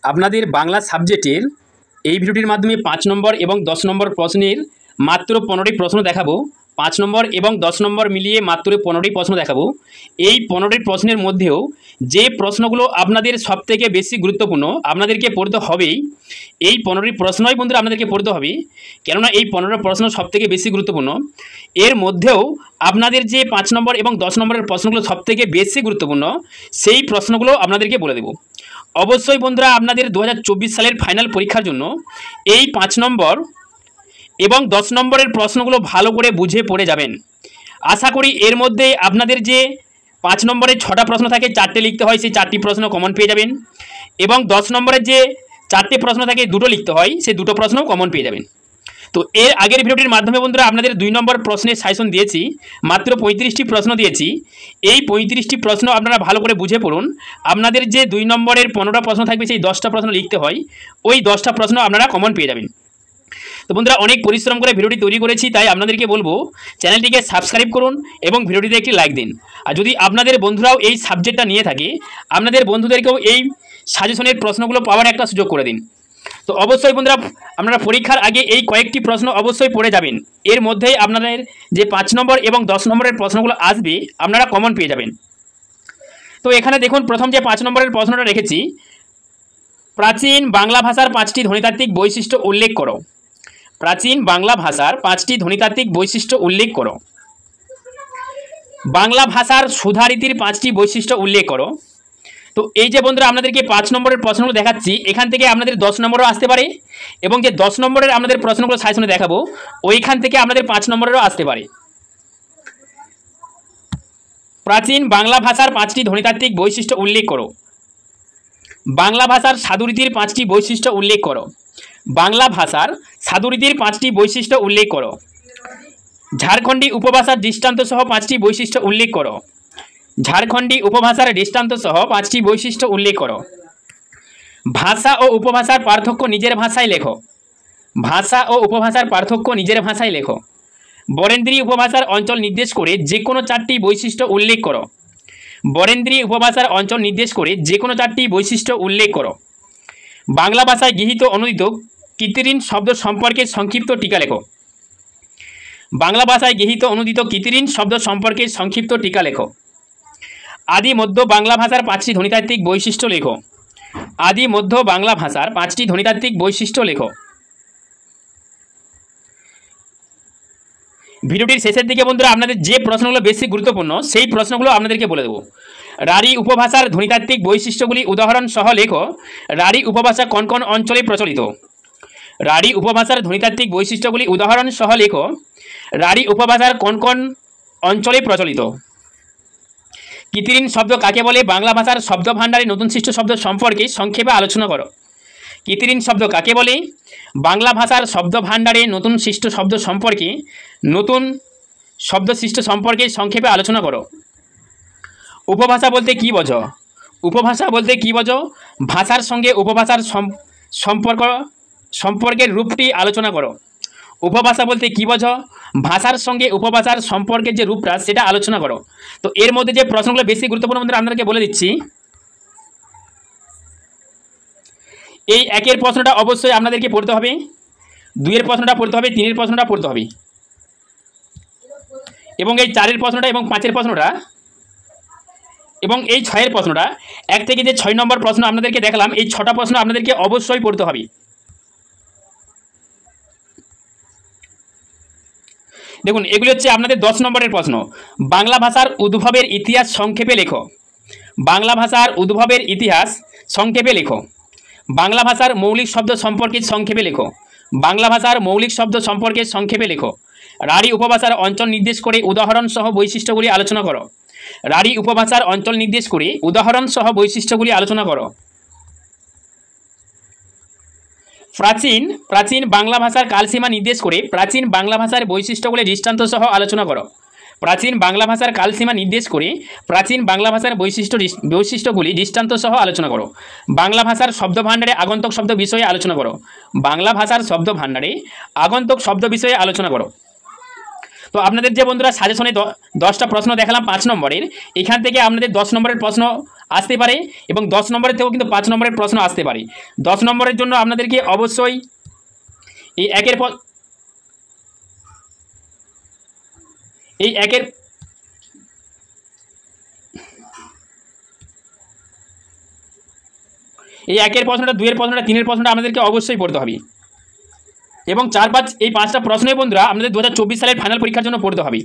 আপনাদের বাংলা সাবজেক্টের এই ভিডিওটির মাধ্যমে 5 নম্বর এবং 10 নম্বর প্রশ্নের মাত্র 15টি প্রশ্ন দেখাবো। 5 নম্বর এবং 10 নম্বর মিলিয়ে মাত্র 15টি প্রশ্ন দেখাবো। এই 15টি প্রশ্নের মধ্যেও যে প্রশ্নগুলো আপনাদের সবথেকে বেশি গুরুত্বপূর্ণ আপনাদেরকে পড়তে হবেই। এই 15টি প্রশ্নই বন্ধুরা আপনাদেরকে পড়তে হবে, কেননা এই 15টা প্রশ্ন সবথেকে বেশি গুরুত্বপূর্ণ। এর মধ্যেও আপনাদের যে 5 নম্বর এবং 10 নম্বরের প্রশ্নগুলো সবথেকে বেশি গুরুত্বপূর্ণ, সেই প্রশ্নগুলো আপনাদেরকে বলে দেব। অবশ্যই বন্ধুরা আপনাদের 2024 সালের ফাইনাল পরীক্ষার জন্য এই 5 নম্বর এবং 10 নম্বরের প্রশ্নগুলো ভালো করে বুঝে পড়ে যাবেন। আশা করি এর মধ্যে আপনাদের যে 5 নম্বরের 6টা প্রশ্ন থাকে, 4টে লিখতে হয়, সেই 4টি প্রশ্ন কমন পেয়ে যাবেন, এবং 10 নম্বরের যে 4টে প্রশ্ন থাকে 2টো লিখতে হয়, সেই 2টো প্রশ্ন কমন পেয়ে যাবেন। তো এর আগের ভিডিওটির মাধ্যমে বন্ধুরা আপনাদের 2 নম্বর প্রশ্নের সাজেশন দিয়েছি, মাত্র 35টি প্রশ্ন দিয়েছি। এই 35টি প্রশ্ন আপনারা ভালো করে বুঝে পড়ুন। আপনাদের যে 2 নম্বরের 15টা প্রশ্ন থাকবে, সেই 10টা প্রশ্ন লিখতে হয়, ওই 10টা প্রশ্ন আপনারা কমন পেয়ে যাবেন। তো বন্ধুরা অনেক পরিশ্রম করে ভিডিওটি তৈরি করেছি, তাই আপনাদেরকে বলবো চ্যানেলটিকে সাবস্ক্রাইব করুন এবং ভিডিওটিতে একটি লাইক দিন। আর যদি আপনাদের বন্ধুরাও এই সাবজেক্টটা নিয়ে থাকে, আপনাদের বন্ধুদেরকেও এই সাজেশনের প্রশ্নগুলো পাওয়ার একটা সুযোগ করে দিন। তো অবশ্যই বন্ধুরা আপনারা পরীক্ষার আগে এই কয়েকটি প্রশ্ন অবশ্যই পড়ে যাবেন। এর মধ্যেই আপনাদের যে 5 নম্বর এবং 10 নম্বরের প্রশ্নগুলো আসবে আপনারা কমন পেয়ে যাবেন। তো এখানে দেখুন, প্রথম যে 5 নম্বরের প্রশ্নটা রেখেছি, প্রাচীন বাংলা ভাষার 5টি ধ্বনিতাত্ত্বিক বৈশিষ্ট্য উল্লেখ করো। প্রাচীন বাংলা ভাষার 5টি ধ্বনিতাত্ত্বিক বৈশিষ্ট্য উল্লেখ করো। বাংলা ভাষার সুধারীতির 5টি বৈশিষ্ট্য উল্লেখ করো। তো এই যে বন্ধুরা আপনাদেরকে 5 নম্বরের প্রশ্নগুলো দেখাচ্ছি, এখান থেকে আপনাদের 10 নম্বরও আসতে পারে, এবং যে 10 নম্বরের আপনাদের প্রশ্নগুলো সাজেশনে দেখাবো ওইখান থেকে আপনাদের 5 নম্বরেরও আসতে পারে। প্রাচীন বাংলা ভাষার 5টি ধ্বনিতাত্ত্বিক বৈশিষ্ট্য উল্লেখ করো। বাংলা ভাষার সাধুরীতির 5টি বৈশিষ্ট্য উল্লেখ করো। বাংলা ভাষার সাধুরীতির 5টি বৈশিষ্ট্য উল্লেখ করো। ঝাড়খণ্ডী উপভাষার দৃষ্টান্ত সহ 5টি বৈশিষ্ট্য উল্লেখ করো। ঝাড়খণ্ডী উপভাষার দৃষ্টান্ত সহ 5টি বৈশিষ্ট্য উল্লেখ করো। ভাষা ও উপভাষার পার্থক্য নিজের ভাষায় লেখো। ভাষা ও উপভাষার পার্থক্য নিজের ভাষায় লেখো। বরেন্দ্রী উপভাষার অঞ্চল নির্দেশ করে যে কোনো 4টি বৈশিষ্ট্য উল্লেখ করো। বরেন্দ্রী উপভাষার অঞ্চল নির্দেশ করে যে কোনো 4টি বৈশিষ্ট্য উল্লেখ করো। বাংলা ভাষায় গৃহীত অনুদিত কৃত্রিম শব্দ সম্পর্কে সংক্ষিপ্ত টিকা লেখো। বাংলা ভাষায় গৃহীত অনুদিত কৃত্রিম শব্দ সম্পর্কে সংক্ষিপ্ত টিকা লেখো। আদি মধ্য বাংলা ভাষার 5টি ধ্বনিতাত্ত্বিক বৈশিষ্ট্য লেখো। আদি মধ্য বাংলা ভাষার 5টি ধ্বনিতাত্ত্বিক বৈশিষ্ট্য লেখো। ভিডিওটির শেষের দিকে বন্ধুরা আপনাদের যে প্রশ্নগুলো বেশি গুরুত্বপূর্ণ সেই প্রশ্নগুলো আপনাদেরকে বলে দেবো। রাঢ়ী উপভাষার ধ্বনিতাত্ত্বিক বৈশিষ্ট্যগুলি উদাহরণ সহ লেখো। রাঢ়ী উপভাষা কোন কোন অঞ্চলে প্রচলিত? রাঢ়ী উপভাষার ধ্বনিতাত্ত্বিক বৈশিষ্ট্যগুলি উদাহরণ সহ লেখো। রাঢ়ী উপভাষার কোন কোন অঞ্চলে প্রচলিত? কৃত্রিম শব্দ কাকে বলে? বাংলা ভাষার শব্দ ভাণ্ডারে নতুন সৃষ্ট শব্দ সম্পর্কে সংক্ষেপে আলোচনা করো। কৃত্রিম শব্দ কাকে বলে? বাংলা ভাষার শব্দ ভাণ্ডারে নতুন সৃষ্ট শব্দ সম্পর্কে সংক্ষেপে আলোচনা করো। উপভাষা বলতে কী বোঝো? উপভাষা বলতে কী বোঝো? ভাষার সঙ্গে উপভাষার সম্পর্কের রূপটি আলোচনা করো। উপভাষা বলতে কী বোঝো? ভাষার সঙ্গে উপভাষার সম্পর্কের যে রূপটা সেটা আলোচনা করো। তো এর মধ্যে যে প্রশ্নগুলো বেশি গুরুত্বপূর্ণ বন্ধুরা আপনাদেরকে বলে দিচ্ছি। এই 1-এর প্রশ্নটা অবশ্যই আপনাদেরকে পড়তে হবে, 2-এর প্রশ্নটা পড়তে হবে, 3-এর প্রশ্নটা পড়তে হবে, এবং এই 4-এর প্রশ্নটা এবং 5-এর প্রশ্নটা এবং এই 6-এর প্রশ্নটা, 1 থেকে যে 6 নম্বর প্রশ্ন আপনাদেরকে দেখালাম, এই 6টা প্রশ্ন আপনাদেরকে অবশ্যই পড়তে হবে। দেখুন, এগুলি হচ্ছে আপনাদের 10 নম্বরের প্রশ্ন। বাংলা ভাষার উদ্ভবের ইতিহাস সংক্ষেপে লেখো। বাংলা ভাষার উদ্ভবের ইতিহাস সংক্ষেপে লেখো। বাংলা ভাষার মৌলিক শব্দ সম্পর্কে সংক্ষেপে লেখো। বাংলা ভাষার মৌলিক শব্দ সম্পর্কে সংক্ষেপে লেখো। রাঢ়ী উপভাষার অঞ্চল নির্দেশ করে উদাহরণ সহ বৈশিষ্ট্যগুলি আলোচনা করো। রাঢ়ী উপভাষার অঞ্চল নির্দেশ করে উদাহরণ সহ বৈশিষ্ট্যগুলি আলোচনা করো। প্রাচীন বাংলা ভাষার কালসীমা নির্দেশ করে প্রাচীন বাংলা ভাষার বৈশিষ্ট্যগুলি দৃষ্টান্ত সহ আলোচনা করো। প্রাচীন বাংলা ভাষার কালসীমা নির্দেশ করে প্রাচীন বাংলা ভাষার বৈশিষ্ট্যগুলি দৃষ্টান্ত সহ আলোচনা করো। বাংলা ভাষার শব্দ ভাণ্ডারে আগন্তুক শব্দ বিষয়ে আলোচনা করো। বাংলা ভাষার শব্দ ভাণ্ডারে আগন্তুক শব্দ বিষয়ে আলোচনা করো। তো আপনাদের যে বন্ধুরা সাজেশনে 10টা প্রশ্ন দেখালাম 5 নম্বরের, এখান থেকে আপনাদের 10 নম্বরের প্রশ্ন আসতে পারে এবং 10 নম্বরের থেকেও কিন্তু 5 নম্বরের প্রশ্ন আসতে পারে। 10 নম্বরের জন্য আপনাদেরকে অবশ্যই এই একের পর একের প্রশ্নটা, 2 এর প্রশ্নটা, 3 এর প্রশ্নটা আমাদেরকে অবশ্যই পড়তে হবে এবং 4, 5 এই 5টা প্রশ্নই বন্ধুরা আপনাদের 2024 সালের ফাইনাল পরীক্ষার জন্য পড়তে হবে।